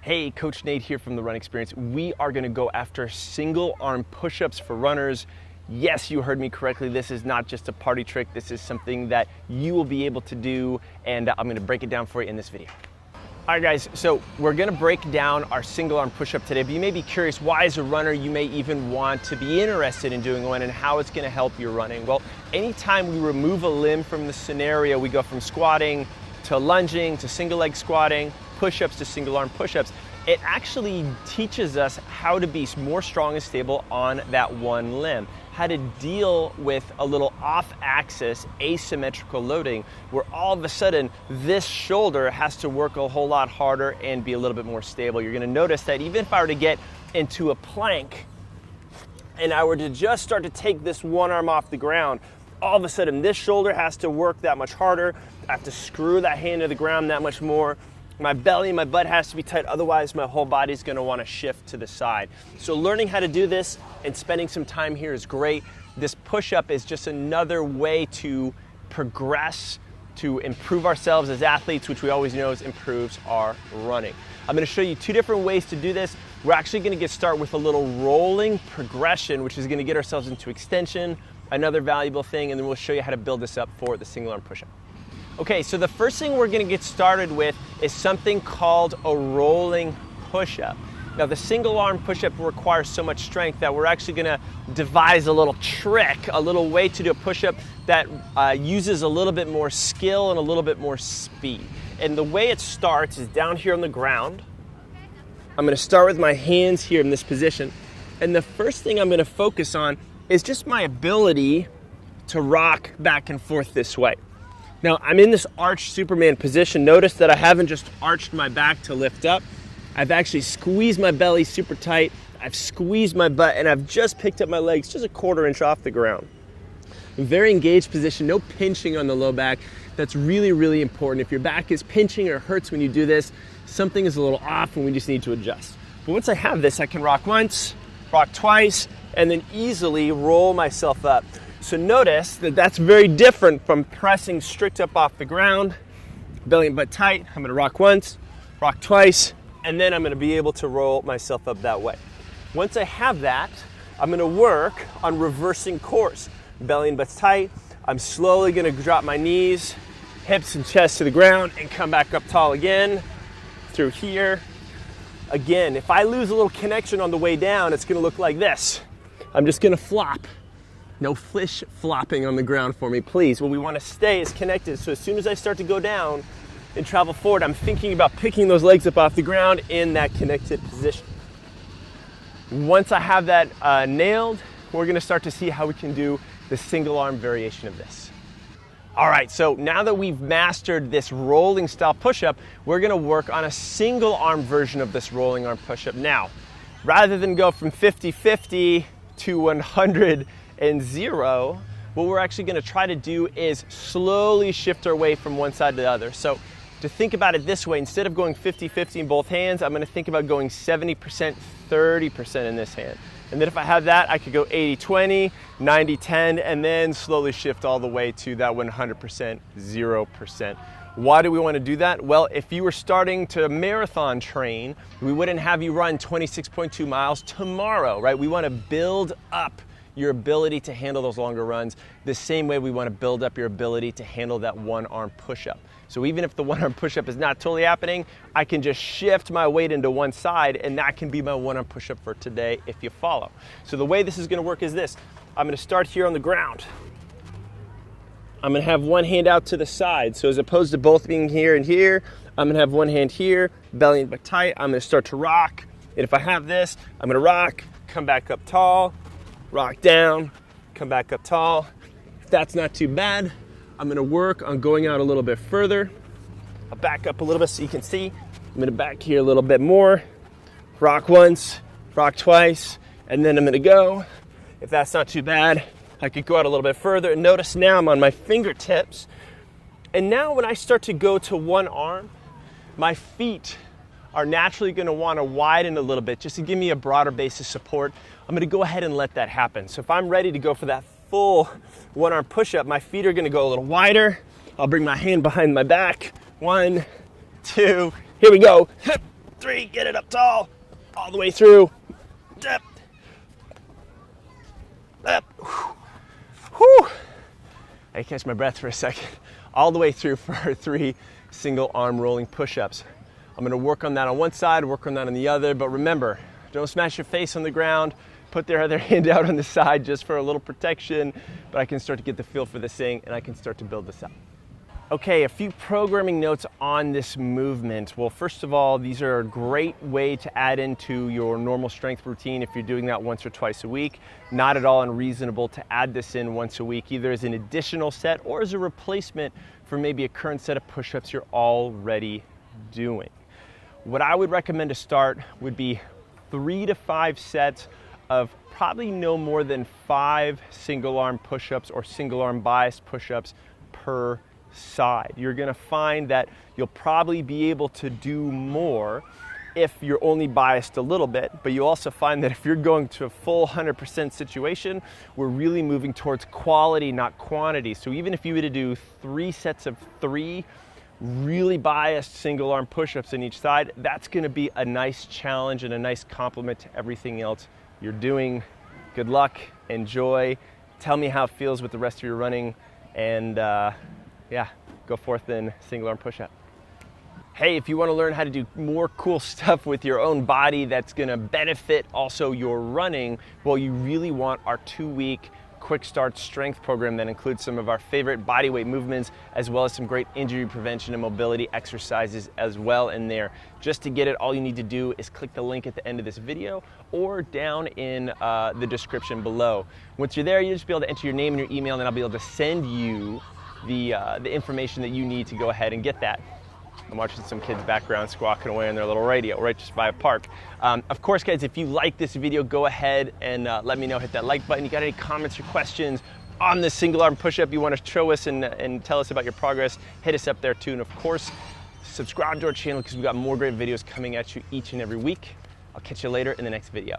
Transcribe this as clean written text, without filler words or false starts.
Hey, Coach Nate here from The Run Experience. We are gonna go after single arm push-ups for runners. Yes, you heard me correctly. This is not just a party trick. This is something that you will be able to do, and I'm gonna break it down for you in this video. All right, guys, so we're gonna break down our single arm push-up today, but you may be curious, why as a runner you may even want to be interested in doing one and how it's gonna help your running. Well, anytime we remove a limb from the scenario, we go from squatting to lunging to single leg squatting, push-ups to single arm push-ups, it actually teaches us how to be more strong and stable on that one limb, how to deal with a little off-axis asymmetrical loading where all of a sudden this shoulder has to work a whole lot harder and be a little bit more stable. You're gonna notice that even if I were to get into a plank and I were to just start to take this one arm off the ground, all of a sudden this shoulder has to work that much harder. I have to screw that hand to the ground that much more. My belly and my butt has to be tight, otherwise my whole body's gonna wanna shift to the side. So learning how to do this and spending some time here is great. This push-up is just another way to progress, to improve ourselves as athletes, which we always know improves our running. I'm gonna show you two different ways to do this. We're actually gonna get started with a little rolling progression, which is gonna get ourselves into extension, another valuable thing, and then we'll show you how to build this up for the single arm push-up. Okay, so the first thing we're gonna get started with is something called a rolling push-up. Now the single arm push-up requires so much strength that we're actually gonna devise a little trick, a little way to do a push-up that uses a little bit more skill and a little bit more speed. And the way it starts is down here on the ground. I'm gonna start with my hands here in this position. And the first thing I'm gonna focus on is just my ability to rock back and forth this way. Now, I'm in this arched Superman position. Notice that I haven't just arched my back to lift up. I've actually squeezed my belly super tight. I've squeezed my butt, and I've just picked up my legs just a quarter inch off the ground. Very engaged position, no pinching on the low back. That's really, really important. If your back is pinching or hurts when you do this, something is a little off and we just need to adjust. But once I have this, I can rock once, rock twice, and then easily roll myself up. So notice that that's very different from pressing strict up off the ground, belly and butt tight. I'm gonna rock once, rock twice, and then I'm gonna be able to roll myself up that way. Once I have that, I'm gonna work on reversing course. Belly and butt tight. I'm slowly gonna drop my knees, hips and chest to the ground and come back up tall again, through here. Again, if I lose a little connection on the way down, it's gonna look like this. I'm just gonna flop. No fish flopping on the ground for me, please. What we want to stay is connected. So as soon as I start to go down and travel forward, I'm thinking about picking those legs up off the ground in that connected position. Once I have that nailed, we're going to start to see how we can do the single arm variation of this. All right, so now that we've mastered this rolling style push-up, we're going to work on a single arm version of this rolling arm push-up. Now, rather than go from 50-50 to 100 and 0, what we're actually going to try to do is slowly shift our way from one side to the other. So to think about it this way, instead of going 50-50 in both hands, I'm going to think about going 70%, 30% in this hand. And then if I have that, I could go 80-20, 90-10, and then slowly shift all the way to that 100%, 0%. Why do we want to do that? Well, if you were starting to marathon train, we wouldn't have you run 26.2 miles tomorrow, right? We want to build up your ability to handle those longer runs the same way we want to build up your ability to handle that one arm push-up. So even if the one arm push-up is not totally happening, I can just shift my weight into one side and that can be my one arm push-up for today if you follow. So the way this is going to work is this. I'm going to start here on the ground. I'm going to have one hand out to the side. So as opposed to both being here and here, I'm going to have one hand here, belly and butt tight. I'm going to start to rock. And if I have this, I'm going to rock, come back up tall, rock down, come back up tall. If that's not too bad, I'm gonna work on going out a little bit further. I'll back up a little bit so you can see. I'm gonna back here a little bit more. Rock once, rock twice, and then I'm gonna go. If that's not too bad, I could go out a little bit further. And notice now I'm on my fingertips. And now when I start to go to one arm, my feet are naturally going to want to widen a little bit just to give me a broader base of support. I'm going to go ahead and let that happen. So if I'm ready to go for that full one arm push-up, my feet are going to go a little wider. I'll bring my hand behind my back. 1, 2, here we go. 3, get it up tall, all the way through, up, up, whew. I catch my breath for a second, all the way through for our 3 single arm rolling push-ups. I'm gonna work on that on one side, work on that on the other, but remember, don't smash your face on the ground, put their other hand out on the side just for a little protection, but I can start to get the feel for this thing and I can start to build this up. Okay, a few programming notes on this movement. Well, first of all, these are a great way to add into your normal strength routine if you're doing that once or twice a week. Not at all unreasonable to add this in once a week, either as an additional set or as a replacement for maybe a current set of push-ups you're already doing. What I would recommend to start would be 3 to 5 sets of probably no more than 5 single arm push-ups or single arm biased push-ups per side. You're gonna find that you'll probably be able to do more if you're only biased a little bit, but you also find that if you're going to a full 100% situation, we're really moving towards quality, not quantity. So even if you were to do 3 sets of 3 really biased single arm push-ups in each side, that's gonna be a nice challenge and a nice complement to everything else you're doing. Good luck, enjoy, tell me how it feels with the rest of your running, and yeah, go forth and single arm push-up. Hey, if you wanna learn how to do more cool stuff with your own body that's gonna benefit also your running, well, you really want our 2-week quick start strength program that includes some of our favorite bodyweight movements, as well as some great injury prevention and mobility exercises as well in there. Just to get it, all you need to do is click the link at the end of this video or down in the description below. Once you're there, you'll just be able to enter your name and your email, and then I'll be able to send you the information that you need to go ahead and get that. I'm watching some kids background squawking away on their little radio right just by a park. Of course, guys, if you like this video, go ahead and let me know. Hit that like button. You got any comments or questions on the single arm push-up you want to show us and tell us about your progress, hit us up there too. And of course, subscribe to our channel because we've got more great videos coming at you each and every week. I'll catch you later in the next video.